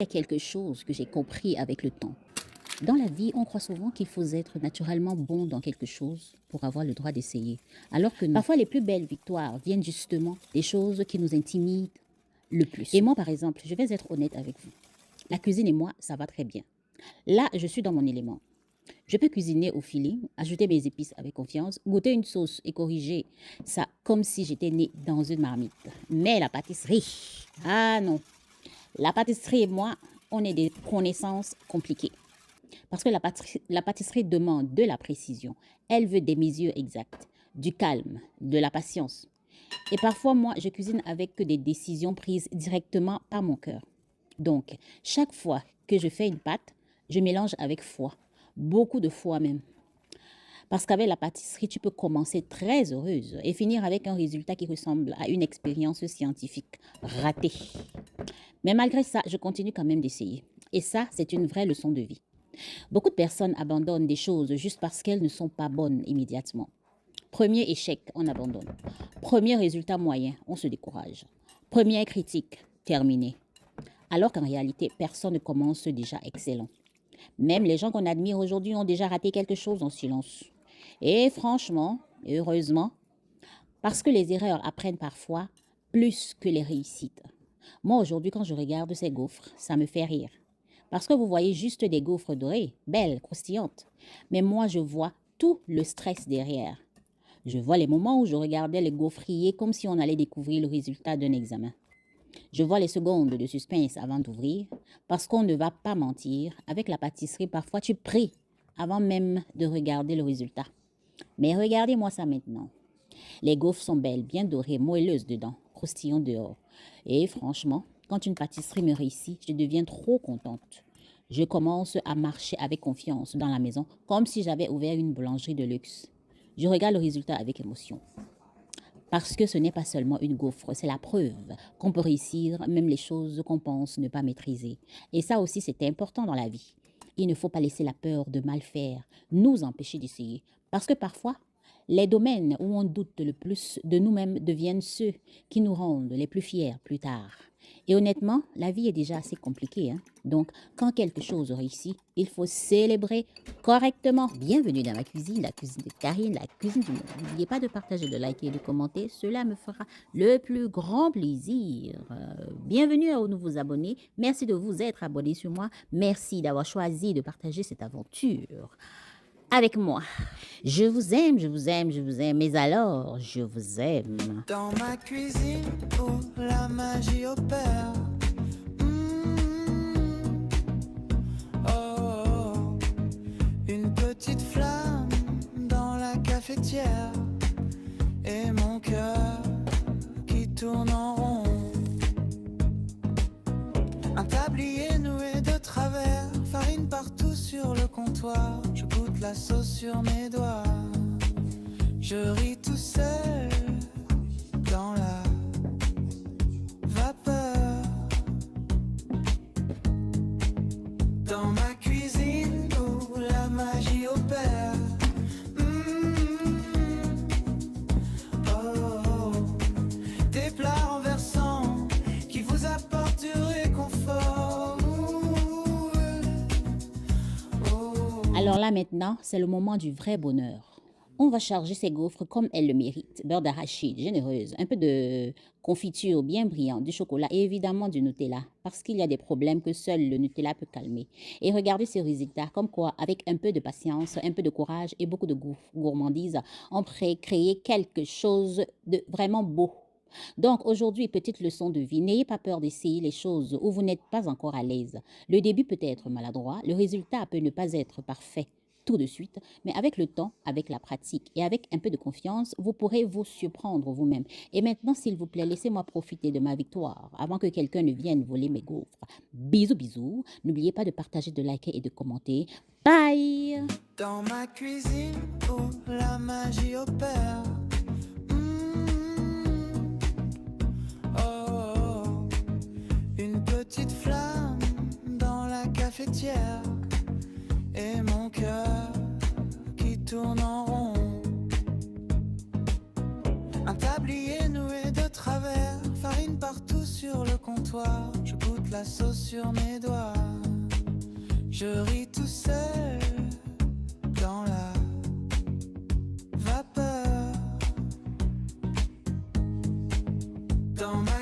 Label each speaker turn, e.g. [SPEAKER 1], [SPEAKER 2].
[SPEAKER 1] Il y a quelque chose que j'ai compris avec le temps. Dans la vie, on croit souvent qu'il faut être naturellement bon dans quelque chose pour avoir le droit d'essayer. Alors que non. Parfois, les plus belles victoires viennent justement des choses qui nous intimident le plus. Et moi, par exemple, je vais être honnête avec vous. La cuisine et moi, ça va très bien. Là, je suis dans mon élément. Je peux cuisiner au feeling, ajouter mes épices avec confiance, goûter une sauce et corriger ça comme si j'étais née dans une marmite. Mais la pâtisserie, ah non. La pâtisserie et moi, on est des connaissances compliquées. Parce que la pâtisserie demande de la précision. Elle veut des mesures exactes, du calme, de la patience. Et parfois, moi, je cuisine avec des décisions prises directement par mon cœur. Donc, chaque fois que je fais une pâte, je mélange avec foi. Beaucoup de foi même. Parce qu'avec la pâtisserie, tu peux commencer très heureuse et finir avec un résultat qui ressemble à une expérience scientifique ratée. Mais malgré ça, je continue quand même d'essayer. Et ça, c'est une vraie leçon de vie. Beaucoup de personnes abandonnent des choses juste parce qu'elles ne sont pas bonnes immédiatement. Premier échec, on abandonne. Premier résultat moyen, on se décourage. Première critique, terminé. Alors qu'en réalité, personne ne commence déjà excellent. Même les gens qu'on admire aujourd'hui ont déjà raté quelque chose en silence. Et franchement, et heureusement, parce que les erreurs apprennent parfois plus que les réussites. Moi, aujourd'hui, quand je regarde ces gaufres, ça me fait rire. Parce que vous voyez juste des gaufres dorées, belles, croustillantes. Mais moi, je vois tout le stress derrière. Je vois les moments où je regardais les gaufriers comme si on allait découvrir le résultat d'un examen. Je vois les secondes de suspense avant d'ouvrir, parce qu'on ne va pas mentir. Avec la pâtisserie, parfois tu pries avant même de regarder le résultat. Mais regardez-moi ça maintenant. Les gaufres sont belles, bien dorées, moelleuses dedans, croustillantes dehors. Et franchement, quand une pâtisserie me réussit, je deviens trop contente. Je commence à marcher avec confiance dans la maison, comme si j'avais ouvert une boulangerie de luxe. Je regarde le résultat avec émotion. Parce que ce n'est pas seulement une gaufre, c'est la preuve qu'on peut réussir même les choses qu'on pense ne pas maîtriser. Et ça aussi, c'est important dans la vie. Il ne faut pas laisser la peur de mal faire nous empêcher d'essayer. Parce que parfois, les domaines où on doute le plus de nous-mêmes deviennent ceux qui nous rendent les plus fiers plus tard. Et honnêtement, la vie est déjà assez compliquée, hein? Donc, quand quelque chose réussit, il faut célébrer correctement. Bienvenue dans ma cuisine, la cuisine de Karine, la cuisine du monde. N'oubliez pas de partager, de liker et de commenter. Cela me fera le plus grand plaisir. Bienvenue aux nouveaux abonnés. Merci de vous être abonnés sur moi. Merci d'avoir choisi de partager cette aventure avec moi. Je vous aime, je vous aime, je vous aime, mais alors, je vous aime.
[SPEAKER 2] Dans ma cuisine où la magie opère. Oh, une petite flamme dans la cafetière et mon cœur qui tourne en rond. Un tablier noué de travers, farine partout sur le comptoir. Je goûte la sauce sur mes doigts. Je ris tout seul dans la vapeur. Dans ma cuisine où la magie opère. Oh, des plats renversants qui vous apportent du réconfort.
[SPEAKER 1] Alors là maintenant, c'est le moment du vrai bonheur. On va charger ces gaufres comme elles le méritent. Beurre d'arachide, généreuse, un peu de confiture bien brillante, du chocolat et évidemment du Nutella. Parce qu'il y a des problèmes que seul le Nutella peut calmer. Et regardez ces résultats, comme quoi, avec un peu de patience, un peu de courage et beaucoup de gourmandise, on pourrait créer quelque chose de vraiment beau. Donc aujourd'hui, petite leçon de vie, n'ayez pas peur d'essayer les choses où vous n'êtes pas encore à l'aise. Le début peut être maladroit, le résultat peut ne pas être parfait tout de suite, mais avec le temps, avec la pratique et avec un peu de confiance, vous pourrez vous surprendre vous-même. Et maintenant, s'il vous plaît, laissez-moi profiter de ma victoire avant que quelqu'un ne vienne voler mes gaufres. Bisous, bisous. N'oubliez pas de partager, de liker et de commenter. Bye!
[SPEAKER 2] Dans ma cuisine où la magie opère. Oh, une petite flamme dans la cafetière et mon cœur qui tourne en rond. Un tablier noué de travers, farine partout sur le comptoir. Je goûte la la sauce sur mes doigts. Je ris tout seul dans la vapeur. Dans ma